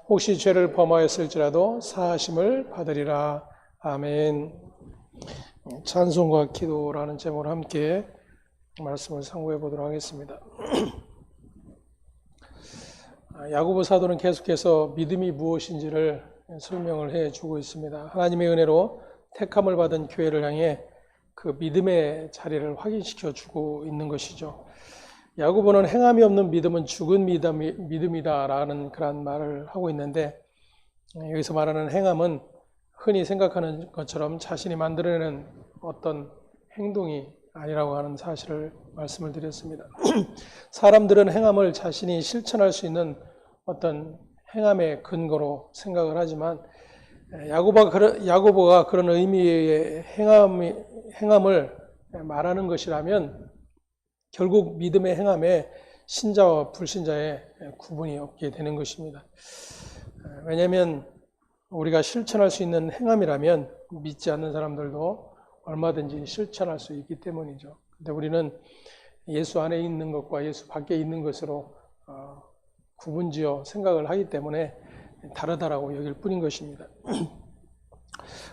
혹시 죄를 범하였을지라도 사하심을 받으리라. 아멘. 찬송과 기도라는 제목으로 함께 말씀을 상고해 보도록 하겠습니다. 야고보 사도는 계속해서 믿음이 무엇인지를 설명을 해주고 있습니다. 하나님의 은혜로 택함을 받은 교회를 향해 그 믿음의 자리를 확인시켜 주고 있는 것이죠. 야고보는 행함이 없는 믿음은 죽은 믿음이다라는 그런 말을 하고 있는데, 여기서 말하는 행함은 흔히 생각하는 것처럼 자신이 만들어내는 어떤 행동이 아니라고 하는 사실을 말씀을 드렸습니다. 사람들은 행함을 자신이 실천할 수 있는 어떤 행함의 근거로 생각을 하지만, 야고보가 그런 의미의 행함을 말하는 것이라면 결국 믿음의 행함에 신자와 불신자의 구분이 없게 되는 것입니다. 왜냐하면 우리가 실천할 수 있는 행함이라면 믿지 않는 사람들도 얼마든지 실천할 수 있기 때문이죠. 근데 우리는 예수 안에 있는 것과 예수 밖에 있는 것으로 구분지어 생각을 하기 때문에 다르다라고 여길 뿐인 것입니다.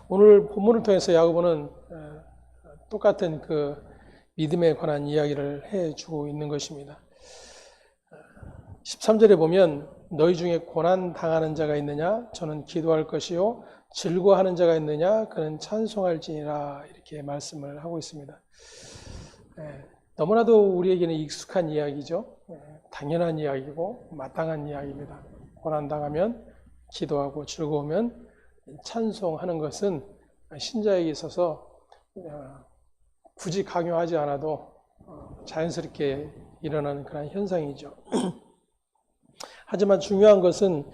오늘 본문을 통해서 야고보는 똑같은 그 믿음에 관한 이야기를 해주고 있는 것입니다. 13절에 보면 너희 중에 고난 당하는 자가 있느냐? 저는 기도할 것이요. 즐거워하는 자가 있느냐? 그는 찬송할지니라. 이렇게 말씀을 하고 있습니다. 너무나도 우리에게는 익숙한 이야기죠. 당연한 이야기고 마땅한 이야기입니다. 고난 당하면 기도하고 즐거우면 찬송하는 것은 신자에게 있어서 굳이 강요하지 않아도 자연스럽게 일어나는 그런 현상이죠. 하지만 중요한 것은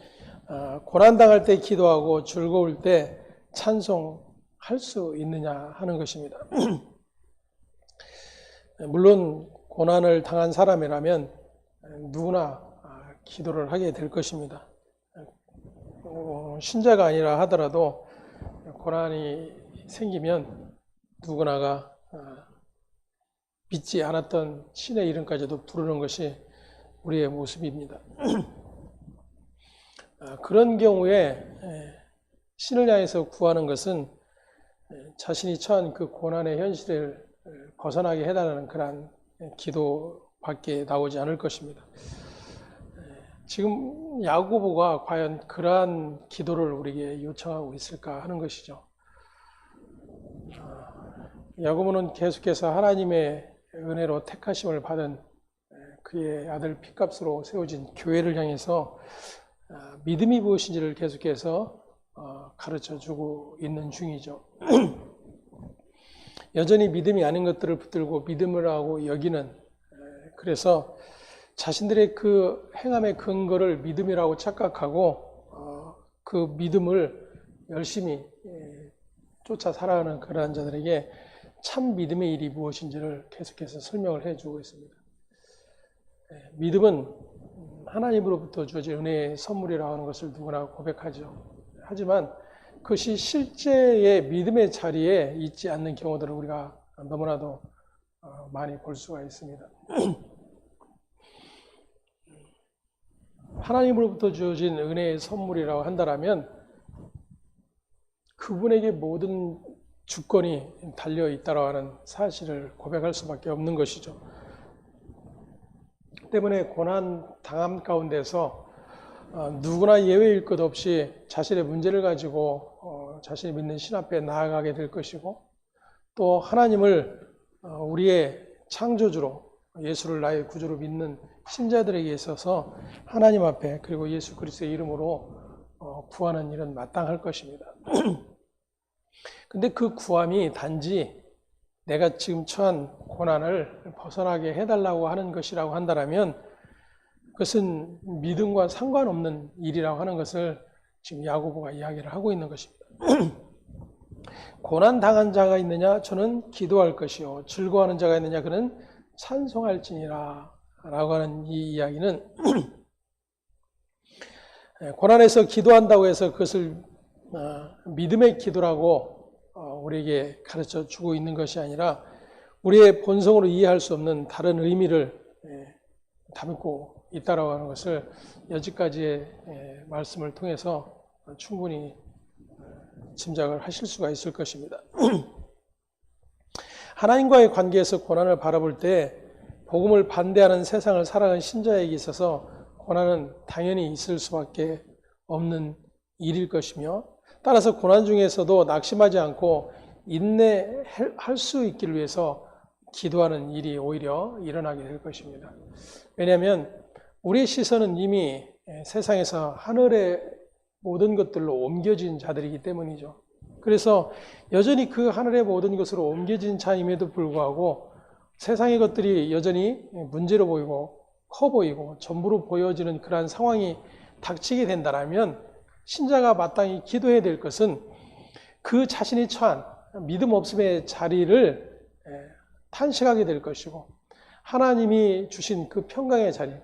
고난당할 때 기도하고 즐거울 때 찬송할 수 있느냐 하는 것입니다. 물론 고난을 당한 사람이라면 누구나 기도를 하게 될 것입니다. 신자가 아니라 하더라도 고난이 생기면 누구나가 믿지 않았던 신의 이름까지도 부르는 것이 우리의 모습입니다. 그런 경우에 신을 향해서 구하는 것은 자신이 처한 그 고난의 현실을 벗어나게 해달라는 그러한 기도밖에 나오지 않을 것입니다. 지금 야고보가 과연 그러한 기도를 우리에게 요청하고 있을까 하는 것이죠. 야고보는 계속해서 하나님의 은혜로 택하심을 받은 그의 아들 피값으로 세워진 교회를 향해서 믿음이 무엇인지를 계속해서 가르쳐주고 있는 중이죠. 여전히 믿음이 아닌 것들을 붙들고 믿음이라고 여기는, 그래서 자신들의 그 행함의 근거를 믿음이라고 착각하고 그 믿음을 열심히 쫓아 살아가는 그러한 자들에게 참 믿음의 일이 무엇인지를 계속해서 설명을 해주고 있습니다. 믿음은 하나님으로부터 주어진 은혜의 선물이라고 하는 것을 누구나 고백하죠. 하지만 그것이 실제의 믿음의 자리에 있지 않는 경우들을 우리가 너무나도 많이 볼 수가 있습니다. 하나님으로부터 주어진 은혜의 선물이라고 한다면 그분에게 모든 주권이 달려 있다고 하는 사실을 고백할 수밖에 없는 것이죠. 때문에 고난 당함 가운데서 누구나 예외일 것 없이 자신의 문제를 가지고 자신이 믿는 신 앞에 나아가게 될 것이고, 또 하나님을 우리의 창조주로 예수를 나의 구주로 믿는 신자들에게 있어서 하나님 앞에 그리고 예수 그리스도의 이름으로 구하는 일은 마땅할 것입니다. 근데 그 구함이 단지 내가 지금 처한 고난을 벗어나게 해달라고 하는 것이라고 한다면 그것은 믿음과 상관없는 일이라고 하는 것을 지금 야고보가 이야기를 하고 있는 것입니다. 고난 당한 자가 있느냐? 저는 기도할 것이요. 즐거워하는 자가 있느냐? 그는 찬송할지니라 라고 하는 이 이야기는 고난에서 기도한다고 해서 그것을 믿음의 기도라고 우리에게 가르쳐 주고 있는 것이 아니라 우리의 본성으로 이해할 수 없는 다른 의미를 담고 있다라고 하는 것을 여지까지의 말씀을 통해서 충분히 짐작을 하실 수가 있을 것입니다. 하나님과의 관계에서 고난을 바라볼 때 복음을 반대하는 세상을 살아가는 신자에게 있어서 고난은 당연히 있을 수밖에 없는 일일 것이며, 따라서 고난 중에서도 낙심하지 않고 인내할 수 있기를 위해서 기도하는 일이 오히려 일어나게 될 것입니다. 왜냐하면 우리의 시선은 이미 세상에서 하늘의 모든 것들로 옮겨진 자들이기 때문이죠. 그래서 여전히 그 하늘의 모든 것으로 옮겨진 자임에도 불구하고 세상의 것들이 여전히 문제로 보이고 커 보이고 전부로 보여지는 그러한 상황이 닥치게 된다면 신자가 마땅히 기도해야 될 것은 그 자신이 처한 믿음 없음의 자리를 탄식하게 될 것이고, 하나님이 주신 그 평강의 자리,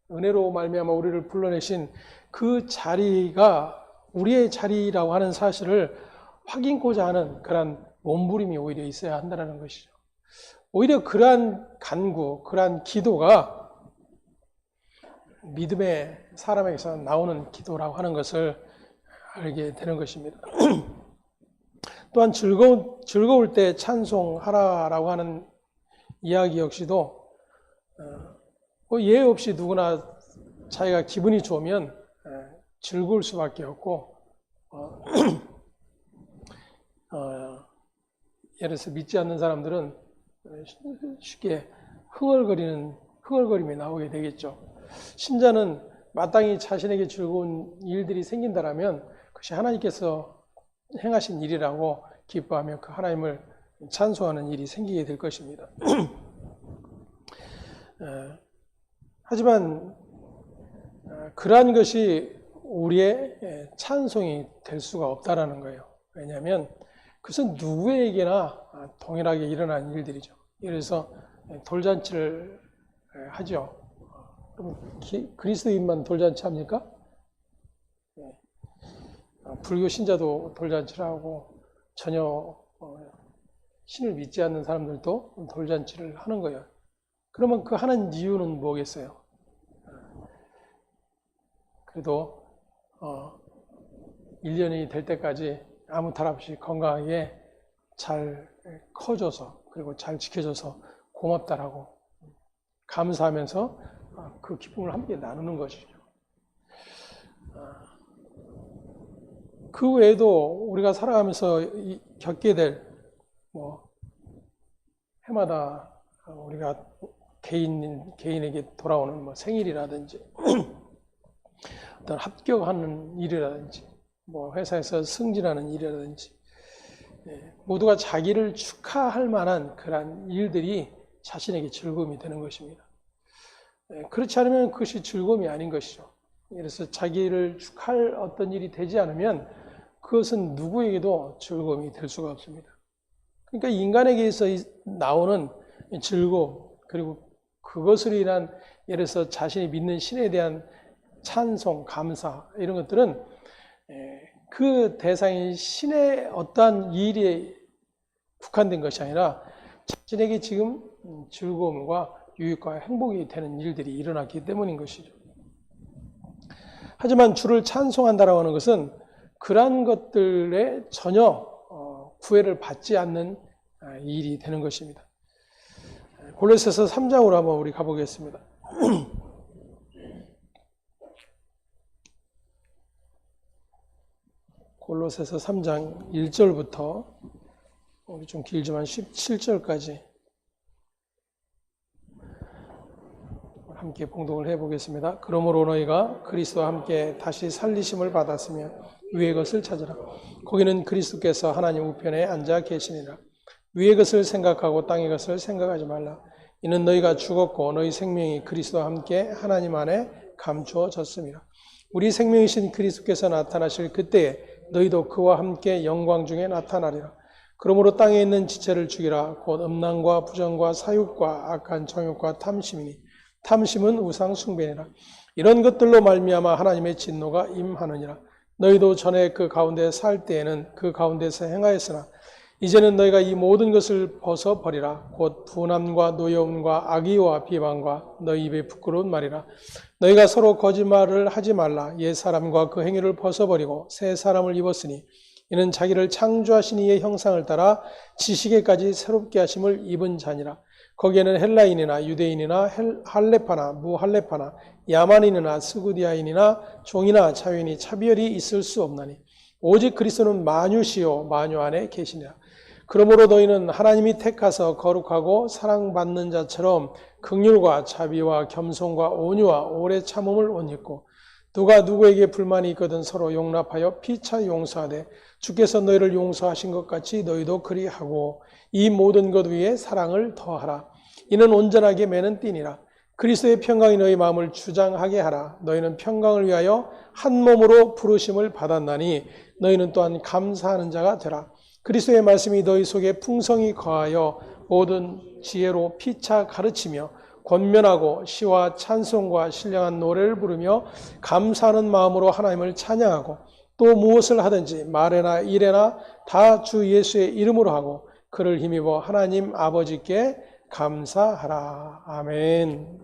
은혜로 말미암아 우리를 불러내신 그 자리가 우리의 자리라고 하는 사실을 확인코자 하는 그러한 몸부림이 오히려 있어야 한다는 것이죠. 오히려 그러한 간구, 그러한 기도가 믿음의 사람에게서 나오는 기도라고 하는 것을 알게 되는 것입니다. 또한 즐거울 때 찬송하라라고 하는 이야기 역시도 예외 없이 누구나 자기가 기분이 좋으면 즐거울 수밖에 없고, 예를 들어서 믿지 않는 사람들은 쉽게 흥얼거림이 나오게 되겠죠. 신자는 마땅히 자신에게 즐거운 일들이 생긴다라면 그것이 하나님께서 행하신 일이라고 기뻐하며 그 하나님을 찬송하는 일이 생기게 될 것입니다. 하지만 그러한 것이 우리의 찬송이 될 수가 없다라는 거예요. 왜냐하면 그것은 누구에게나 동일하게 일어난 일들이죠. 예를 들어서 돌잔치를 하죠. 그럼 그리스도인만 돌잔치 합니까? 불교 신자도 돌잔치를 하고 전혀 신을 믿지 않는 사람들도 돌잔치를 하는 거예요. 그러면 그 하는 이유는 뭐겠어요? 그래도 1년이 될 때까지 아무 탈 없이 건강하게 잘 커줘서 그리고 잘 지켜줘서 고맙다라고 감사하면서 그 기쁨을 함께 나누는 것이죠. 그 외에도 우리가 살아가면서 겪게 될 해마다 우리가 개인에게 돌아오는 생일이라든지 어떤 합격하는 일이라든지 회사에서 승진하는 일이라든지 모두가 자기를 축하할 만한 그러한 일들이 자신에게 즐거움이 되는 것입니다. 그렇지 않으면 그것이 즐거움이 아닌 것이죠. 그래서 자기를 축하할 어떤 일이 되지 않으면 그것은 누구에게도 즐거움이 될 수가 없습니다. 그러니까 인간에게서 나오는 즐거움, 그리고 그것으로 인한 예를 들어서 자신이 믿는 신에 대한 찬송, 감사 이런 것들은 그 대상인 신의 어떠한 일에 국한된 것이 아니라 자신에게 지금 즐거움과 유익과 행복이 되는 일들이 일어났기 때문인 것이죠. 하지만 주를 찬송한다라고 하는 것은 그러한 것들에 전혀 구애를 받지 않는 일이 되는 것입니다. 골로새서 3장으로 한번 우리 가보겠습니다. 골로새서 3장 1절부터 우리 좀 길지만 17절까지 함께 봉독을 해보겠습니다. 그러므로 너희가 그리스도와 함께 다시 살리심을 받았으며 위의 것을 찾으라. 거기는 그리스도께서 하나님 우편에 앉아 계시니라. 위의 것을 생각하고 땅의 것을 생각하지 말라. 이는 너희가 죽었고 너희 생명이 그리스도와 함께 하나님 안에 감추어졌습니다. 우리 생명이신 그리스도께서 나타나실 그때에 너희도 그와 함께 영광 중에 나타나리라. 그러므로 땅에 있는 지체를 죽이라. 곧 음란과 부정과 사욕과 악한 정욕과 탐심이니 탐심은 우상 숭배니라. 이런 것들로 말미암아 하나님의 진노가 임하느니라. 너희도 전에 그 가운데 살 때에는 그 가운데서 행하였으나 이제는 너희가 이 모든 것을 벗어버리라. 곧 분함과 노여움과 악의와 비방과 너희 입에 부끄러운 말이라. 너희가 서로 거짓말을 하지 말라. 옛 사람과 그 행위를 벗어버리고 새 사람을 입었으니 이는 자기를 창조하신 이의 형상을 따라 지식에까지 새롭게 하심을 입은 자니라. 거기에는 헬라인이나 유대인이나 할레파나 무할레파나 야만인이나 스구디아인이나 종이나 자유인이 차별이 있을 수 없나니 오직 그리스도는 만유시요 만유 안에 계시니라. 그러므로 너희는 하나님이 택하서 거룩하고 사랑받는 자처럼 긍휼과 자비와 겸손과 온유와 오래 참음을 옷 입고 누가 누구에게 불만이 있거든 서로 용납하여 피차 용서하되 주께서 너희를 용서하신 것 같이 너희도 그리하고 이 모든 것 위에 사랑을 더하라. 이는 온전하게 매는 띠니라. 그리스도의 평강이 너희 마음을 주장하게 하라. 너희는 평강을 위하여 한 몸으로 부르심을 받았나니 너희는 또한 감사하는 자가 되라. 그리스도의 말씀이 너희 속에 풍성히 거하여 모든 지혜로 피차 가르치며 권면하고 시와 찬송과 신령한 노래를 부르며 감사하는 마음으로 하나님을 찬양하고 또 무엇을 하든지 말에나 일에나 다 주 예수의 이름으로 하고 그를 힘입어 하나님 아버지께 감사하라. 아멘.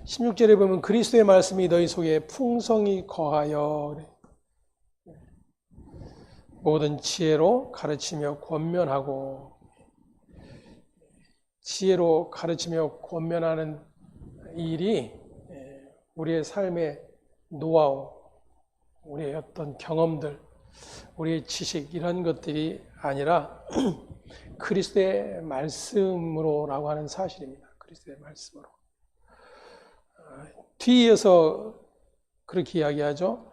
16절에 보면 그리스도의 말씀이 너희 속에 풍성히 거하여 모든 지혜로 가르치며 권면하고, 지혜로 가르치며 권면하는 일이 우리의 삶의 노하우, 우리의 어떤 경험들, 우리의 지식 이런 것들이 아니라 그리스도의 말씀으로라고 하는 사실입니다. 그리스도의 말씀으로. 뒤이어서 그렇게 이야기하죠.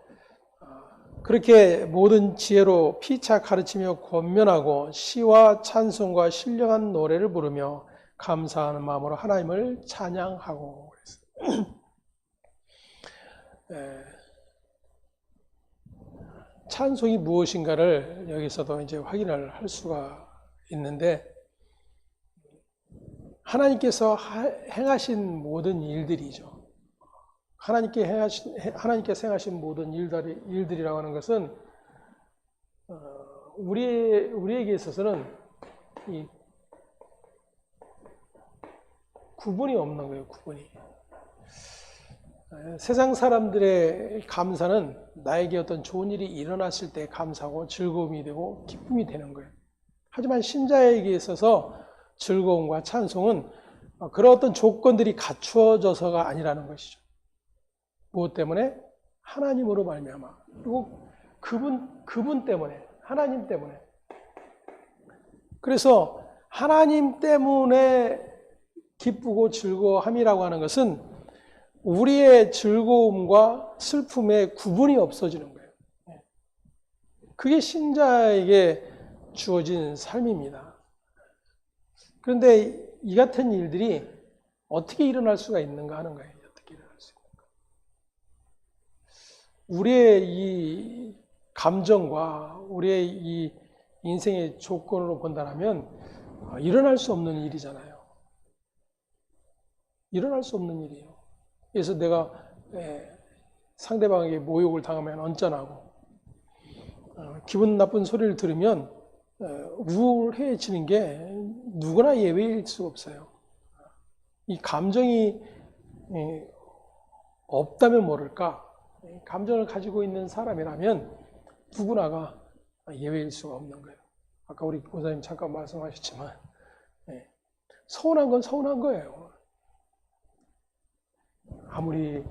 그렇게 모든 지혜로 피차 가르치며 권면하고 시와 찬송과 신령한 노래를 부르며 감사하는 마음으로 하나님을 찬양하고 그랬어요. 찬송이 무엇인가를 여기서도 이제 확인을 할 수가 있는데, 하나님께서 행하신 모든 일들이죠. 하나님께서 행하신 모든 일들이라고 하는 것은 우리에게 있어서는 이 구분이 없는 거예요. 구분이. 세상 사람들의 감사는 나에게 어떤 좋은 일이 일어났을 때 감사하고 즐거움이 되고 기쁨이 되는 거예요. 하지만 신자에게 있어서 즐거움과 찬송은 그런 어떤 조건들이 갖추어져서가 아니라는 것이죠. 무엇 때문에? 하나님으로 말미암아. 그리고 그분 때문에, 하나님 때문에. 그래서 하나님 때문에 기쁘고 즐거움이라고 하는 것은 우리의 즐거움과 슬픔의 구분이 없어지는 거예요. 그게 신자에게 주어진 삶입니다. 그런데 이 같은 일들이 어떻게 일어날 수가 있는가 하는 거예요. 어떻게 일어날 수 있는가. 우리의 이 감정과 우리의 이 인생의 조건으로 본다면 일어날 수 없는 일이잖아요. 일어날 수 없는 일이에요. 그래서 내가 상대방에게 모욕을 당하면 언짢아하고 기분 나쁜 소리를 들으면 우울해지는 게 누구나 예외일 수가 없어요. 이 감정이 없다면 모를까? 감정을 가지고 있는 사람이라면 누구나가 예외일 수가 없는 거예요. 아까 우리 권사님 잠깐 말씀하셨지만 서운한 건 서운한 거예요. 아무리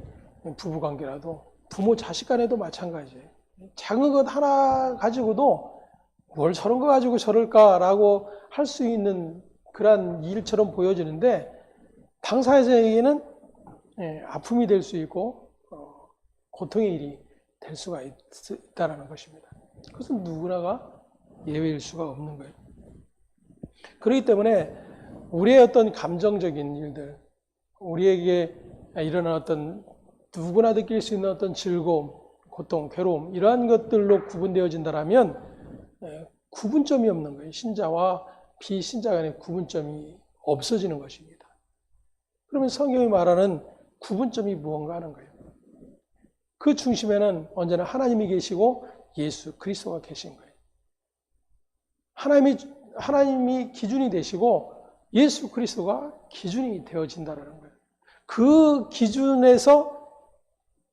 부부관계라도 부모 자식 간에도 마찬가지예요. 작은 것 하나 가지고도 뭘 저런 거 가지고 저럴까라고 할 수 있는 그런 일처럼 보여지는데 당사자에게는 아픔이 될 수 있고 고통의 일이 될 수가 있다는 것입니다. 그것은 누구나가 예외일 수가 없는 거예요. 그렇기 때문에 우리의 어떤 감정적인 일들, 우리에게 일어난 어떤 누구나 느낄 수 있는 어떤 즐거움, 고통, 괴로움 이러한 것들로 구분되어진다면 구분점이 없는 거예요. 신자와 비신자 간의 구분점이 없어지는 것입니다. 그러면 성경이 말하는 구분점이 무언가 하는 거예요. 그 중심에는 언제나 하나님이 계시고 예수 그리스도가 계신 거예요. 하나님이 기준이 되시고 예수 그리스도가 기준이 되어진다는 거예요. 그 기준에서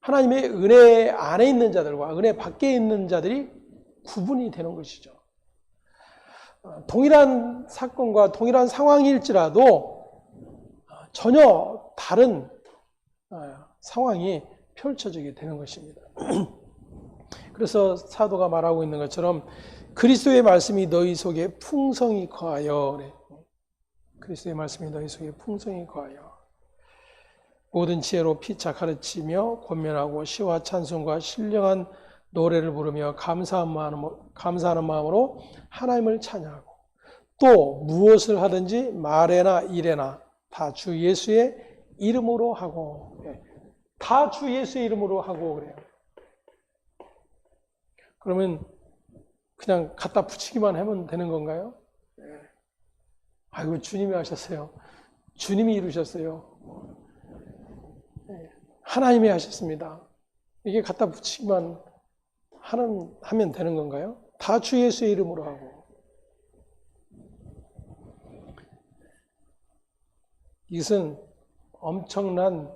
하나님의 은혜 안에 있는 자들과 은혜 밖에 있는 자들이 구분이 되는 것이죠. 동일한 사건과 동일한 상황일지라도 전혀 다른 상황이 펼쳐지게 되는 것입니다. 그래서 사도가 말하고 있는 것처럼 그리스도의 말씀이 너희 속에 풍성히 거하여, 그래. 그리스도의 말씀이 너희 속에 풍성히 거하여 모든 지혜로 피차 가르치며 권면하고 시와 찬송과 신령한 노래를 부르며 감사하는 마음으로 하나님을 찬양하고 또 무엇을 하든지 말에나 일에나 다 주 예수의 이름으로 하고, 다 주 예수의 이름으로 하고 그래요. 그러면 그냥 갖다 붙이기만 하면 되는 건가요? 아이고, 주님이 하셨어요. 주님이 이루셨어요. 하나님이 하셨습니다. 이게 갖다 붙이기만 하면 되는 건가요? 다 주 예수의 이름으로 하고. 이것은 엄청난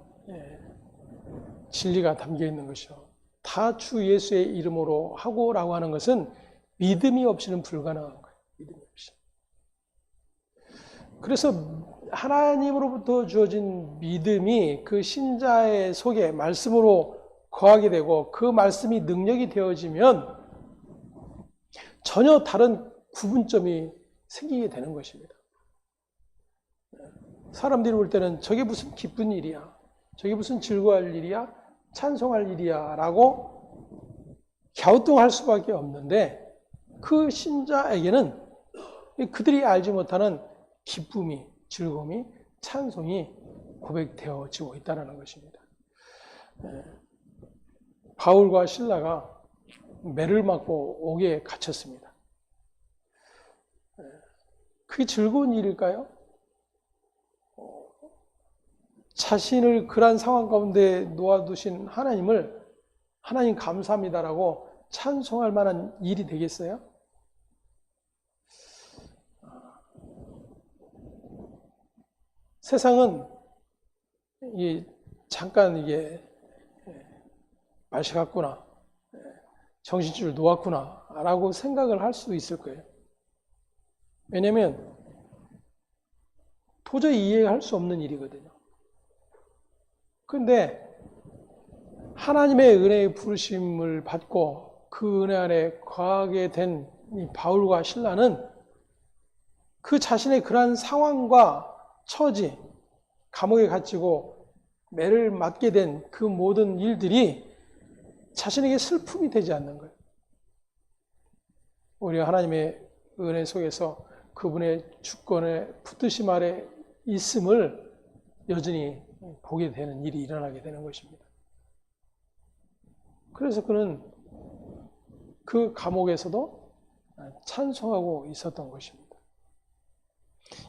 진리가 담겨 있는 것이죠. 다 주 예수의 이름으로 하고라고 하는 것은 믿음이 없이는 불가능한 거예요. 믿음이 없이. 그래서 하나님으로부터 주어진 믿음이 그 신자의 속에 말씀으로 거하게 되고 그 말씀이 능력이 되어지면 전혀 다른 구분점이 생기게 되는 것입니다. 사람들이 볼 때는 저게 무슨 기쁜 일이야, 저게 무슨 즐거워할 일이야, 찬송할 일이야 라고 갸우뚱할 수밖에 없는데 그 신자에게는 그들이 알지 못하는 기쁨이, 즐거움이, 찬송이 고백되어지고 있다는 것입니다. 바울과 실라가 매를 맞고 옥에 갇혔습니다. 그게 즐거운 일일까요? 자신을 그러한 상황 가운데 놓아두신 하나님 감사합니다라고 찬송할 만한 일이 되겠어요? 세상은 잠깐 이게 말씨 같구나, 정신줄 놓았구나 라고 생각을 할 수도 있을 거예요. 왜냐하면 도저히 이해할 수 없는 일이거든요. 그런데 하나님의 은혜의 부르심을 받고 그 은혜 안에 거하게 된 이 바울과 실라는 그 자신의 그러한 상황과 처지, 감옥에 갇히고 매를 맞게 된 그 모든 일들이 자신에게 슬픔이 되지 않는 거예요. 우리가 하나님의 은혜 속에서 그분의 주권에 붙드심 아래 있음을 여전히 보게 되는 일이 일어나게 되는 것입니다. 그래서 그는 그 감옥에서도 찬송하고 있었던 것입니다.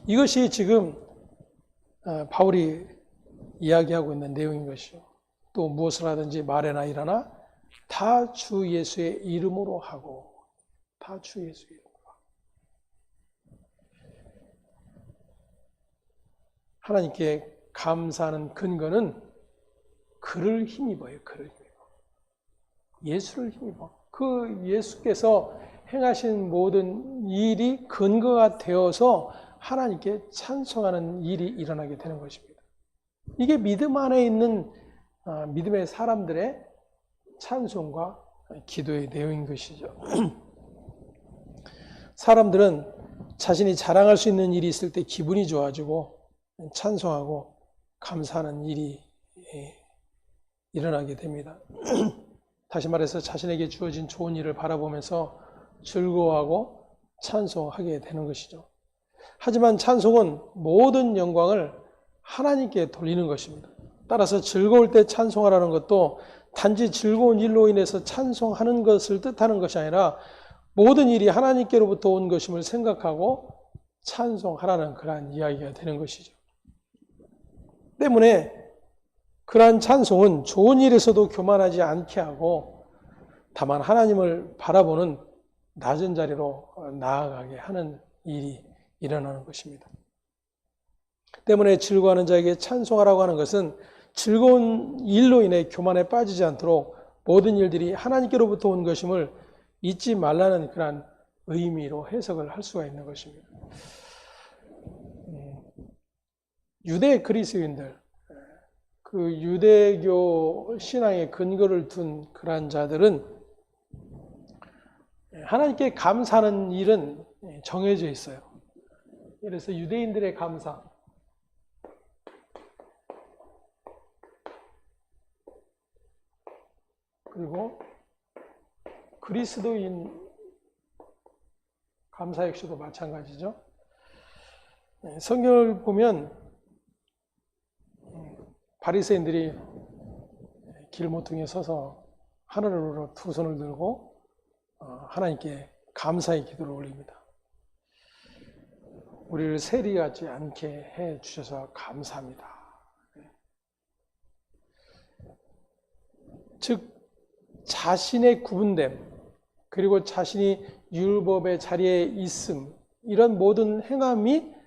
이것이 지금 바울이 이야기하고 있는 내용인 것이요. 또 무엇을 하든지 말에나 일하나 다 주 예수의 이름으로 하고, 다 주 예수의 이름으로 하고. 하나님께 감사하는 근거는 그를 힘입어요. 그를 힘입어. 예수를 힘입어. 그 예수께서 행하신 모든 일이 근거가 되어서 하나님께 찬송하는 일이 일어나게 되는 것입니다. 이게 믿음 안에 있는 믿음의 사람들의 찬송과 기도의 내용인 것이죠. 사람들은 자신이 자랑할 수 있는 일이 있을 때 기분이 좋아지고 찬송하고 감사하는 일이 일어나게 됩니다. 다시 말해서 자신에게 주어진 좋은 일을 바라보면서 즐거워하고 찬송하게 되는 것이죠. 하지만 찬송은 모든 영광을 하나님께 돌리는 것입니다. 따라서 즐거울 때 찬송하라는 것도 단지 즐거운 일로 인해서 찬송하는 것을 뜻하는 것이 아니라 모든 일이 하나님께로부터 온 것임을 생각하고 찬송하라는 그러한 이야기가 되는 것이죠. 때문에 그러한 찬송은 좋은 일에서도 교만하지 않게 하고 다만 하나님을 바라보는 낮은 자리로 나아가게 하는 일이 일어나는 것입니다. 때문에 즐거워하는 자에게 찬송하라고 하는 것은 즐거운 일로 인해 교만에 빠지지 않도록 모든 일들이 하나님께로부터 온 것임을 잊지 말라는 그러한 의미로 해석을 할 수가 있는 것입니다. 유대 그리스도인들, 그 유대교 신앙의 근거를 둔 그러한 자들은 하나님께 감사하는 일은 정해져 있어요. 그래서 유대인들의 감사, 그리고 그리스도인 감사 역시도 마찬가지죠. 성경을 보면 바리새인들이 길모퉁이에 서서 하늘으로 두 손을 들고 하나님께 감사의 기도를 올립니다. 우리를 세리하지 않게 해 주셔서 감사합니다. 즉 자신의 구분됨, 그리고 자신이 율법의 자리에 있음, 이런 모든 행함이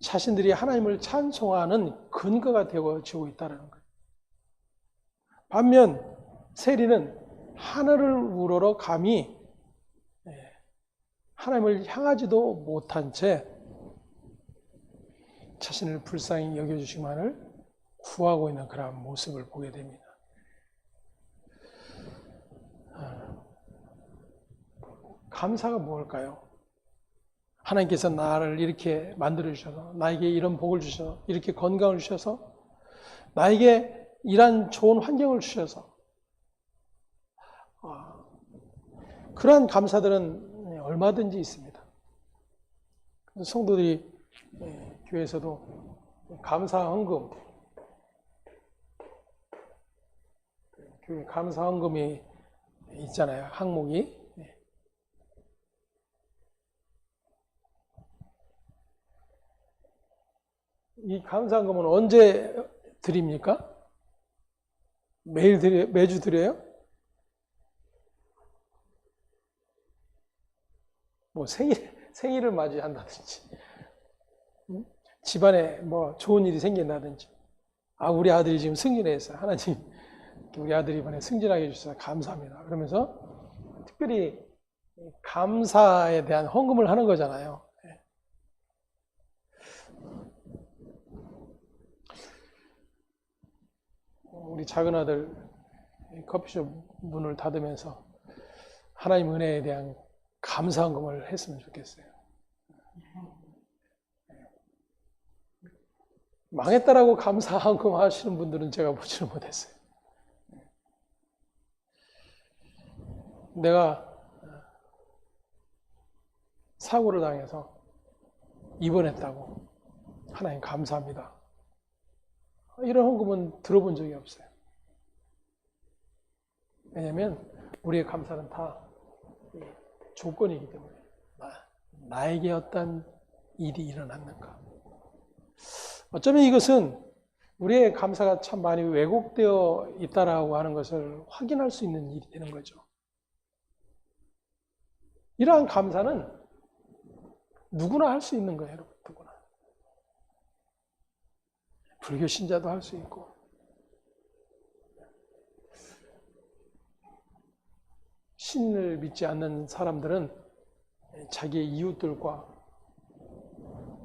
자신들이 하나님을 찬송하는 근거가 되어지고 있다는 거예요. 반면 세리는 하늘을 우러러 감히 하나님을 향하지도 못한 채 자신을 불쌍히 여겨주시만을 구하고 있는 그런 모습을 보게 됩니다. 감사가 무엇일까요? 하나님께서 나를 이렇게 만들어주셔서, 나에게 이런 복을 주셔서, 이렇게 건강을 주셔서, 나에게 이러한 좋은 환경을 주셔서, 그러한 감사들은 얼마든지 있습니다. 성도들이 교회에서도 감사 헌금, 교회 감사 헌금이 있잖아요. 항목이. 이 감사헌금은 언제 드립니까? 매주 드려요? 뭐 생일을 맞이한다든지, 집안에 뭐 좋은 일이 생긴다든지, 우리 아들이 지금 승진했어요. 하나님, 우리 아들이 이번에 승진하게 해주셔서 감사합니다. 그러면서 특별히 감사에 대한 헌금을 하는 거잖아요. 우리 작은 아들 커피숍 문을 닫으면서 하나님 은혜에 대한 감사헌금을 했으면 좋겠어요. 망했다라고 감사헌금 하시는 분들은 제가 보지를 못했어요. 내가 사고를 당해서 입원했다고 하나님 감사합니다. 이런 헌금은 들어본 적이 없어요. 왜냐하면 우리의 감사는 다 조건이기 때문에 나에게 어떤 일이 일어났는가. 어쩌면 이것은 우리의 감사가 참 많이 왜곡되어 있다라고 하는 것을 확인할 수 있는 일이 되는 거죠. 이러한 감사는 누구나 할 수 있는 거예요, 여러분. 누구나. 불교 신자도 할 수 있고, 신을 믿지 않는 사람들은 자기의 이웃들과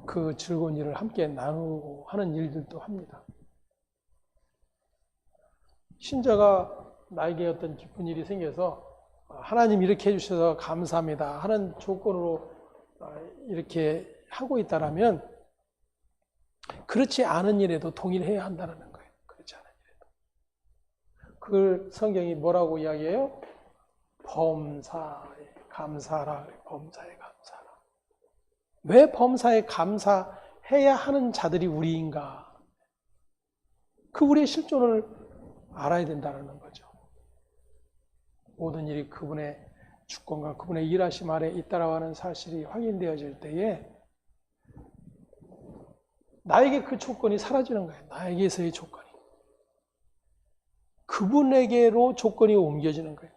그 즐거운 일을 함께 나누고 하는 일들도 합니다. 신자가 나에게 어떤 기쁜 일이 생겨서 하나님 이렇게 해주셔서 감사합니다 하는 조건으로 이렇게 하고 있다라면 그렇지 않은 일에도 동일해야 한다는 거예요. 그렇지 않은 일에도. 그걸 성경이 뭐라고 이야기해요? 범사에 감사하라. 범사에 감사하라. 왜 범사에 감사해야 하는 자들이 우리인가? 그 우리의 실존을 알아야 된다는 거죠. 모든 일이 그분의 주권과 그분의 일하심 아래 있다라고 하는 사실이 확인되어질 때에 나에게 그 조건이 사라지는 거예요. 나에게서의 조건이. 그분에게로 조건이 옮겨지는 거예요.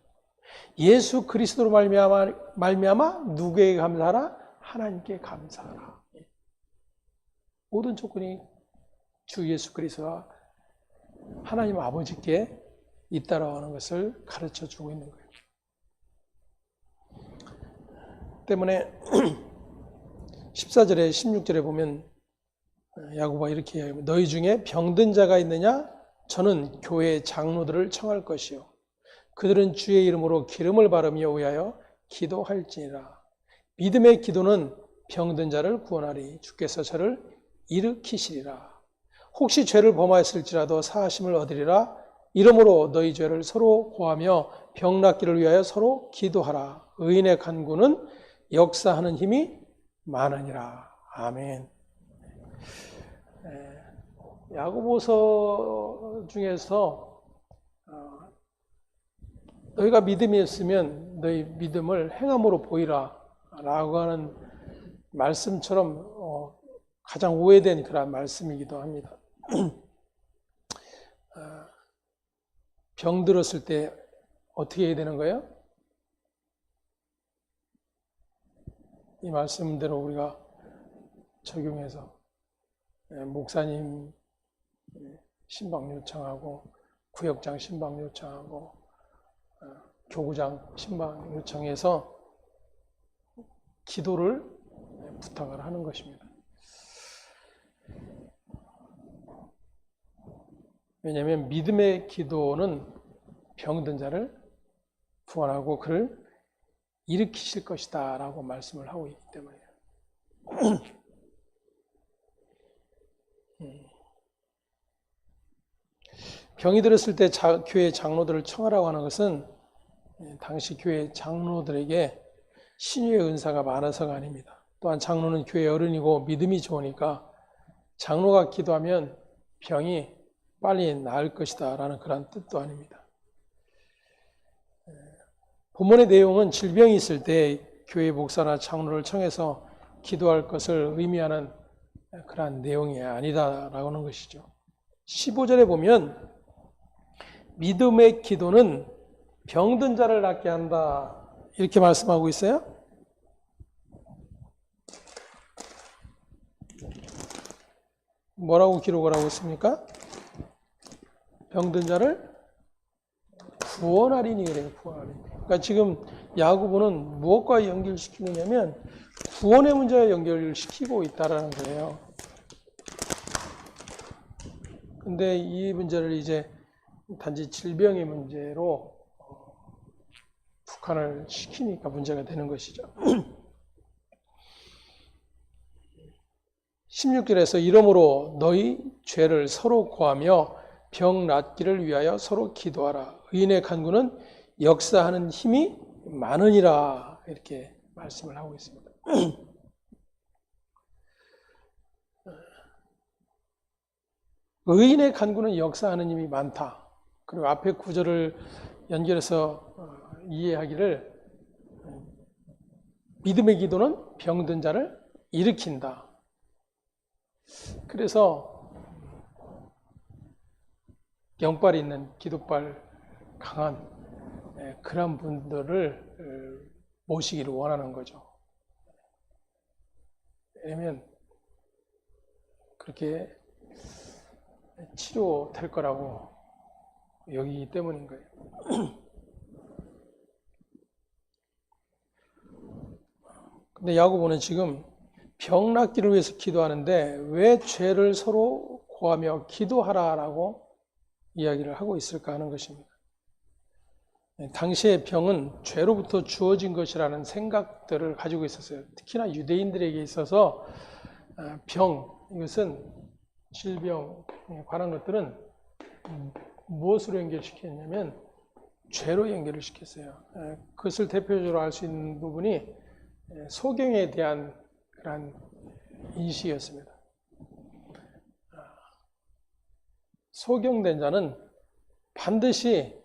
예수 그리스도로 말미암아 누구에게 감사하라? 하나님께 감사하라. 모든 조건이 주 예수 그리스도와 하나님 아버지께 잇따라 하는 것을 가르쳐 주고 있는 거예요. 때문에 14절에 16절에 보면 야고보가 이렇게 이야기합니다. 너희 중에 병든 자가 있느냐? 저는 교회 장로들을 청할 것이요 그들은 주의 이름으로 기름을 바르며 위하여 기도할지니라. 믿음의 기도는 병든 자를 구원하리 주께서 저를 일으키시리라. 혹시 죄를 범하였을지라도 사하심을 얻으리라. 이러므로 너희 죄를 서로 고하며 병 낫기를 위하여 서로 기도하라. 의인의 간구는 역사하는 힘이 많으니라. 아멘. 야고보서 중에서 너희가 믿음이 있으면 너희 믿음을 행함으로 보이라 라고 하는 말씀처럼 가장 오해된 그런 말씀이기도 합니다. 병 들었을 때 어떻게 해야 되는 거예요? 이 말씀대로 우리가 적용해서 목사님 신방 요청하고 구역장 신방 요청하고 교구장 신방 요청해서 기도를 부탁을 하는 것입니다. 왜냐하면 믿음의 기도는 병든 자를 구원하고 그를 일으키실 것이다 라고 말씀을 하고 있기 때문이에요. 병이 들었을 때 교회 장로들을 청하라고 하는 것은 당시 교회 장로들에게 신유의 은사가 많아서가 아닙니다. 또한 장로는 교회 어른이고 믿음이 좋으니까 장로가 기도하면 병이 빨리 나을 것이다 라는 그런 뜻도 아닙니다. 본문의 내용은 질병이 있을 때 교회 목사나 장로를 청해서 기도할 것을 의미하는 그러한 내용이 아니다라고 하는 것이죠. 15절에 보면 믿음의 기도는 병든 자를 낫게 한다 이렇게 말씀하고 있어요. 뭐라고 기록을 하고 있습니까? 병든 자를 구원하리니 그래요. 구원하리니. 그러니까 지금 야고보는 무엇과 연결시키느냐면 구원의 문제와 연결시키고 있다라는 거예요. 근데 이 문제를 이제 단지 질병의 문제로 북한을 시키니까 문제가 되는 것이죠. 16절에서 이러므로 너희 죄를 서로 고하며 병 낫기를 위하여 서로 기도하라. 의인의 간구는 역사하는 힘이 많으니라 이렇게 말씀을 하고 있습니다. 의인의 간구는 역사하는 힘이 많다. 그리고 앞에 구절을 연결해서 이해하기를 믿음의 기도는 병든 자를 일으킨다. 그래서 영빨이 있는 기도빨 강한 그런 분들을 모시기를 원하는 거죠. 왜냐하면 그렇게 치료될 거라고 여기기 때문인 거예요. 근데 야고보는 지금 병 낫기를 위해서 기도하는데 왜 죄를 서로 고하며 기도하라라고 이야기를 하고 있을까 하는 것입니다. 당시의 병은 죄로부터 주어진 것이라는 생각들을 가지고 있었어요. 특히나 유대인들에게 있어서 이것은 질병에 관한 것들은 무엇으로 연결시켰냐면 죄로 연결을 시켰어요. 그것을 대표적으로 알 수 있는 부분이 소경에 대한 그런 인식이었습니다. 소경된 자는 반드시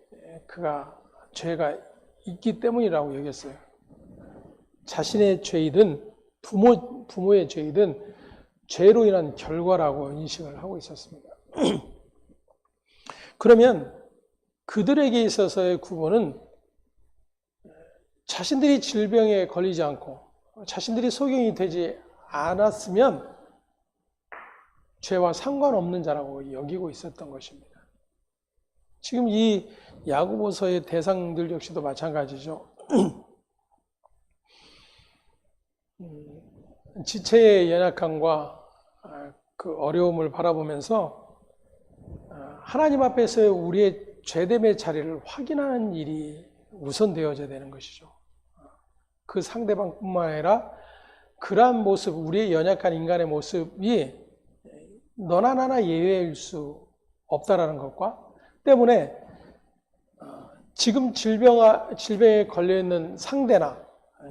그가 죄가 있기 때문이라고 여겼어요. 자신의 죄이든 부모의 죄이든 죄로 인한 결과라고 인식을 하고 있었습니다. 그러면 그들에게 있어서의 구원은 자신들이 질병에 걸리지 않고 자신들이 소경이 되지 않았으면 죄와 상관없는 자라고 여기고 있었던 것입니다. 지금 이 야고보서의 대상들 역시도 마찬가지죠. 지체의 연약함과 그 어려움을 바라보면서 하나님 앞에서 우리의 죄됨의 자리를 확인하는 일이 우선되어져야 되는 것이죠. 그 상대방뿐만 아니라 그러한 모습, 우리의 연약한 인간의 모습이 너나 나나 예외일 수 없다라는 것과 때문에 지금 질병에 걸려있는 상대나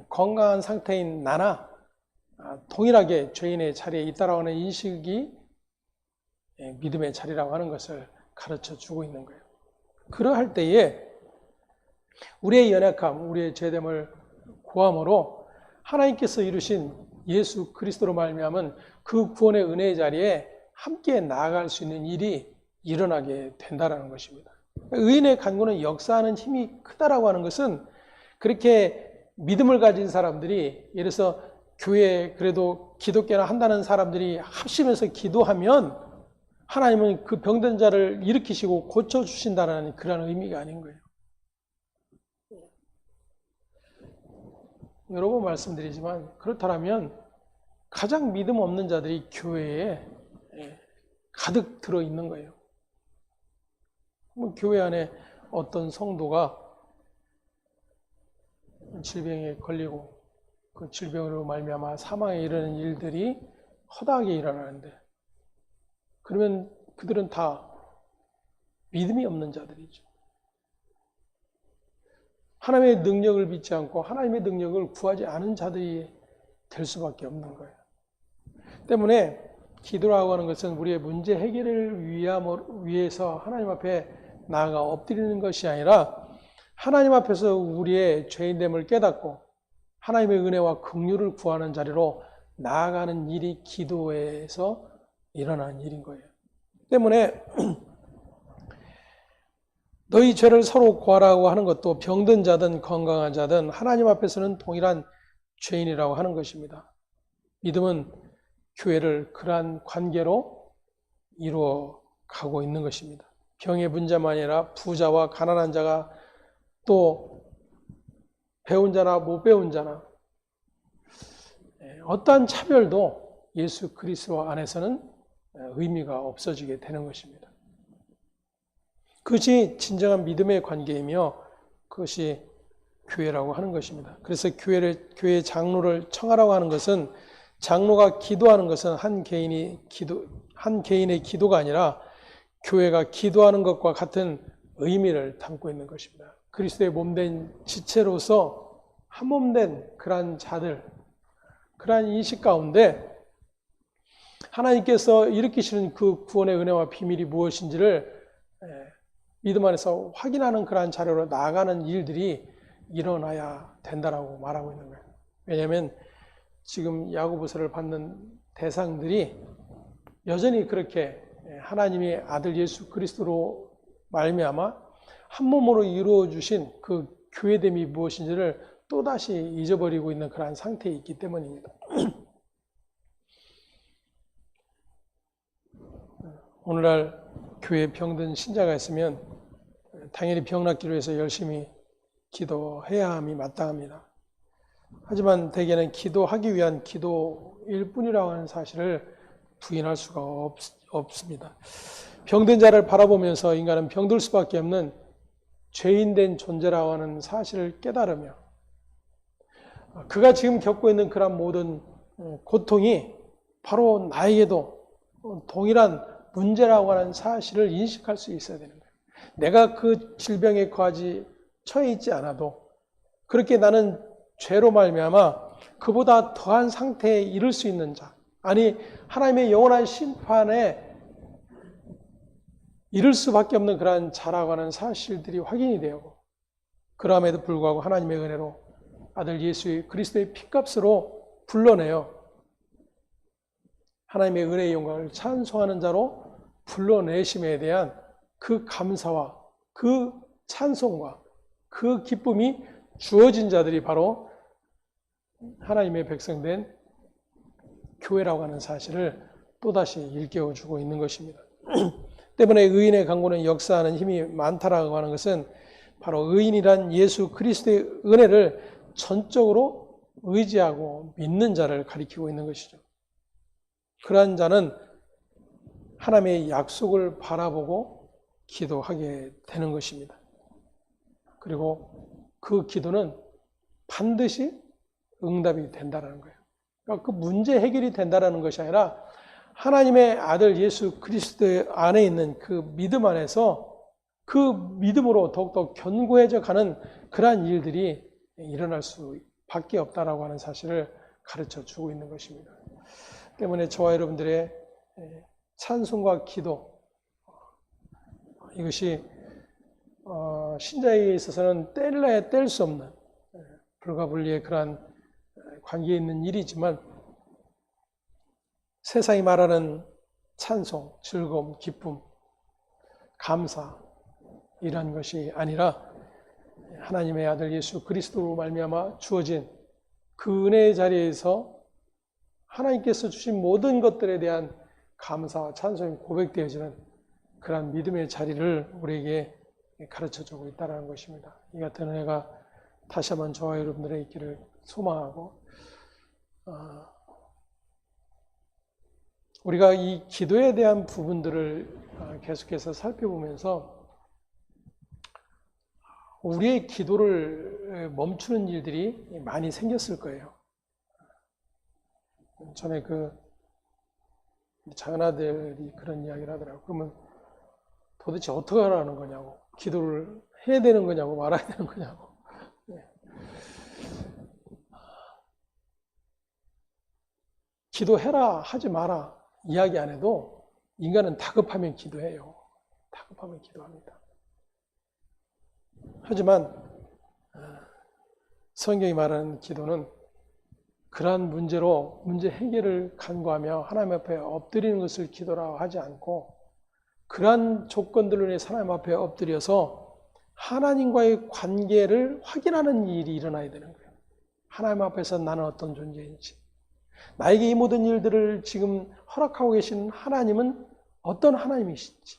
건강한 상태인 나나 동일하게 죄인의 자리에 있다라고 하는 인식이 믿음의 자리라고 하는 것을 가르쳐 주고 있는 거예요. 그러할 때에 우리의 연약함, 우리의 죄됨을 고함으로 하나님께서 이루신 예수 그리스도로 말미암은 그 구원의 은혜의 자리에 함께 나아갈 수 있는 일이 일어나게 된다라는 것입니다. 의인의 간구는 역사하는 힘이 크다라고 하는 것은 그렇게 믿음을 가진 사람들이, 예를 들어서 교회에 그래도 기독교나 한다는 사람들이 합심해서 기도하면 하나님은 그 병든 자를 일으키시고 고쳐주신다는 그런 의미가 아닌 거예요. 여러 번 말씀드리지만 그렇다면 가장 믿음 없는 자들이 교회에 가득 들어있는 거예요. 교회 안에 어떤 성도가 질병에 걸리고 그 질병으로 말미암아 사망에 이르는 일들이 허다하게 일어나는데, 그러면 그들은 다 믿음이 없는 자들이죠. 하나님의 능력을 믿지 않고 하나님의 능력을 구하지 않은 자들이 될 수밖에 없는 거예요. 때문에 기도라고 하는 것은 우리의 문제 해결을 위해서 하나님 앞에 나아가 엎드리는 것이 아니라 하나님 앞에서 우리의 죄인됨을 깨닫고 하나님의 은혜와 긍휼을 구하는 자리로 나아가는 일이 기도에서 일어나는 일인 거예요. 때문에 너희 죄를 서로 구하라고 하는 것도 병든 자든 건강한 자든 하나님 앞에서는 동일한 죄인이라고 하는 것입니다. 믿음은 교회를 그러한 관계로 이루어 가고 있는 것입니다. 병의 문제만 아니라 부자와 가난한 자가, 또 배운 자나 못 배운 자나, 어떠한 차별도 예수 그리스도 안에서는 의미가 없어지게 되는 것입니다. 그것이 진정한 믿음의 관계이며 그것이 교회라고 하는 것입니다. 그래서 교회 장로를 청하라고 하는 것은, 장로가 기도하는 것은 한 개인의 기도가 아니라 교회가 기도하는 것과 같은 의미를 담고 있는 것입니다. 그리스도의 몸된 지체로서 한 몸된 그러한 자들, 그러한 인식 가운데 하나님께서 일으키시는 그 구원의 은혜와 비밀이 무엇인지를 믿음 안에서 확인하는 그러한 자료로 나아가는 일들이 일어나야 된다라고 말하고 있는 거예요. 왜냐하면 지금 야고보서를 받는 대상들이 여전히 그렇게 하나님의 아들 예수 그리스도로 말미암아 한 몸으로 이루어 주신 그 교회됨이 무엇인지를 또다시 잊어버리고 있는 그러한 상태에 있기 때문입니다. 오늘날 교회에 병든 신자가 있으면 당연히 병 낫기로 해서 열심히 기도해야 함이 마땅합니다. 하지만 대개는 기도하기 위한 기도일 뿐이라고 하는 사실을 부인할 수가 없습니다. 병든 자를 바라보면서 인간은 병들 수밖에 없는 죄인된 존재라고 하는 사실을 깨달으며 그가 지금 겪고 있는 그런 모든 고통이 바로 나에게도 동일한 문제라고 하는 사실을 인식할 수 있어야 되는 거예요. 내가 그 질병에 처해 있지 않아도 그렇게 나는 죄로 말미암아 그보다 더한 상태에 이를 수 있는 자, 아니 하나님의 영원한 심판에 이를 수밖에 없는 그러한 자라고 하는 사실들이 확인이 되고, 그럼에도 불구하고 하나님의 은혜로 아들 예수 그리스도의 피값으로 불러내어 하나님의 은혜의 영광을 찬송하는 자로 불러내심에 대한 그 감사와 그 찬송과 그 기쁨이 주어진 자들이 바로 하나님의 백성된 교회라고 하는 사실을 또다시 일깨워주고 있는 것입니다. 때문에 의인의 강구는 역사하는 힘이 많다라고 하는 것은 바로 의인이란 예수 그리스도의 은혜를 전적으로 의지하고 믿는 자를 가리키고 있는 것이죠. 그러한 자는 하나님의 약속을 바라보고 기도하게 되는 것입니다. 그리고 그 기도는 반드시 응답이 된다는 거예요. 그러니까 그 문제 해결이 된다는 것이 아니라 하나님의 아들 예수 그리스도 안에 있는 그 믿음 안에서 그 믿음으로 더욱더 견고해져 가는 그러한 일들이 일어날 수밖에 없다라고 하는 사실을 가르쳐 주고 있는 것입니다. 때문에 저와 여러분들의 찬송과 기도, 이것이 신자에게 있어서는 뗄래야 뗄 수 없는 불가분리의 그러한 관계에 있는 일이지만, 세상이 말하는 찬송, 즐거움, 기쁨, 감사 이런 것이 아니라 하나님의 아들 예수 그리스도로 말미암아 주어진 그 은혜의 자리에서 하나님께서 주신 모든 것들에 대한 감사와 찬송이 고백되어지는 그런 믿음의 자리를 우리에게 가르쳐주고 있다는 것입니다. 이 같은 은혜가 다시 한번 저와 여러분들의 있기를 소망하고, 우리가 이 기도에 대한 부분들을 계속해서 살펴보면서 우리의 기도를 멈추는 일들이 많이 생겼을 거예요. 전에 작은 아들이 그런 이야기를 하더라고요. 그러면 도대체 어떻게 하라는 거냐고, 기도를 해야 되는 거냐고 말아야 되는 거냐고. 기도해라 하지 마라 이야기 안 해도 인간은 다급하면 기도해요. 다급하면 기도합니다. 하지만 성경이 말하는 기도는 그러한 문제 해결을 간구하며 하나님 앞에 엎드리는 것을 기도라고 하지 않고, 그러한 조건들로 인해서 하나님 앞에 엎드려서 하나님과의 관계를 확인하는 일이 일어나야 되는 거예요. 하나님 앞에서 나는 어떤 존재인지, 나에게 이 모든 일들을 지금 허락하고 계신 하나님은 어떤 하나님이신지,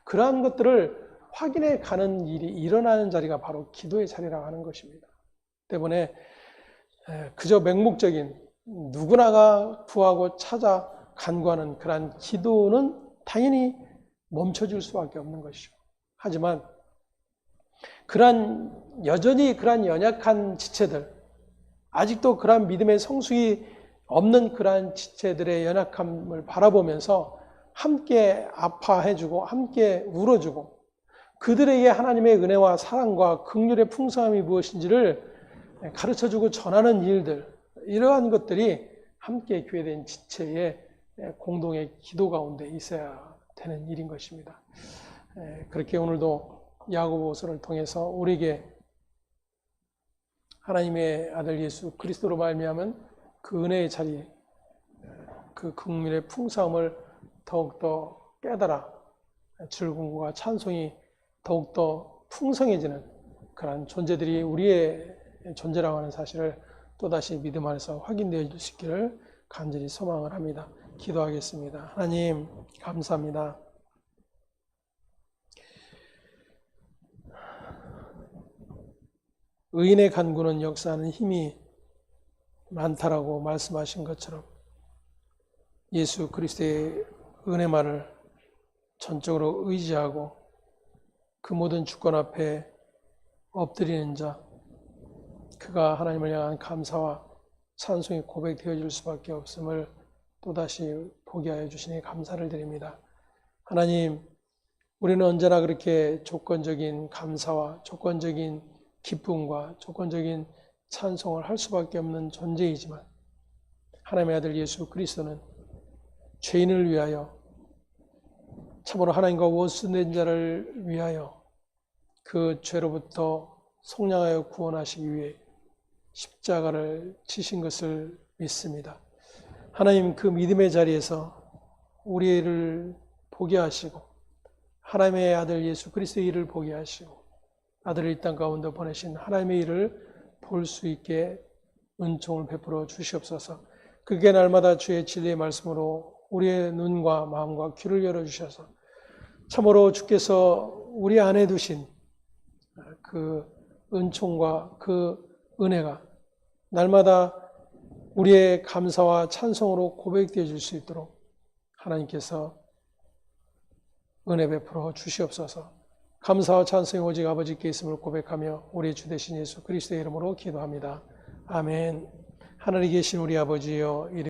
그러한 것들을 확인해 가는 일이 일어나는 자리가 바로 기도의 자리라고 하는 것입니다. 때문에 그저 맹목적인 누구나가 구하고 찾아 간구하는 그러한 기도는 당연히 멈춰질 수밖에 없는 것이죠. 하지만 여전히 그러한 연약한 지체들, 아직도 그러한 믿음의 성숙이 없는 그러한 지체들의 연약함을 바라보면서 함께 아파해주고 함께 울어주고, 그들에게 하나님의 은혜와 사랑과 긍휼의 풍성함이 무엇인지를 가르쳐주고 전하는 일들, 이러한 것들이 함께 교회된 지체의 공동의 기도 가운데 있어야 되는 일인 것입니다. 그렇게 오늘도 야고보서를 통해서 우리에게 하나님의 아들 예수 그리스도로 말미암은 그 은혜의 자리, 그 긍휼의 풍성함을 더욱더 깨달아 즐거움과 찬송이 더욱더 풍성해지는 그런 존재들이 우리의 존재라고 하는 사실을 또다시 믿음 안에서 확인되어 줄 수 있기를 간절히 소망을 합니다. 기도하겠습니다. 하나님 감사합니다. 의인의 간구는 역사하는 힘이 많다라고 말씀하신 것처럼 예수 그리스도의 은혜만을 전적으로 의지하고 그 모든 주권 앞에 엎드리는 자, 그가 하나님을 향한 감사와 찬송이 고백되어질 수밖에 없음을 또다시 보게 하여 주시니 감사를 드립니다. 하나님, 우리는 언제나 그렇게 조건적인 감사와 조건적인 기쁨과 조건적인 찬송을 할 수밖에 없는 존재이지만, 하나님의 아들 예수 그리스도는 죄인을 위하여, 참으로 하나님과 원수된 자를 위하여 그 죄로부터 속량하여 구원하시기 위해 십자가를 지신 것을 믿습니다. 하나님, 그 믿음의 자리에서 우리를 보게 하시고 하나님의 아들 예수 그리스도의 일을 보게 하시고 아들을 이 땅 가운데 보내신 하나님의 일을 볼 수 있게 은총을 베풀어 주시옵소서. 그게 날마다 주의 진리의 말씀으로 우리의 눈과 마음과 귀를 열어주셔서 참으로 주께서 우리 안에 두신 그 은총과 그 은혜가 날마다 우리의 감사와 찬송으로 고백되어 줄 수 있도록 하나님께서 은혜 베풀어 주시옵소서. 감사와 찬송이 오직 아버지께 있음을 고백하며 우리 주 되신 예수 그리스도의 이름으로 기도합니다. 아멘. 하늘에 계신 우리 아버지여,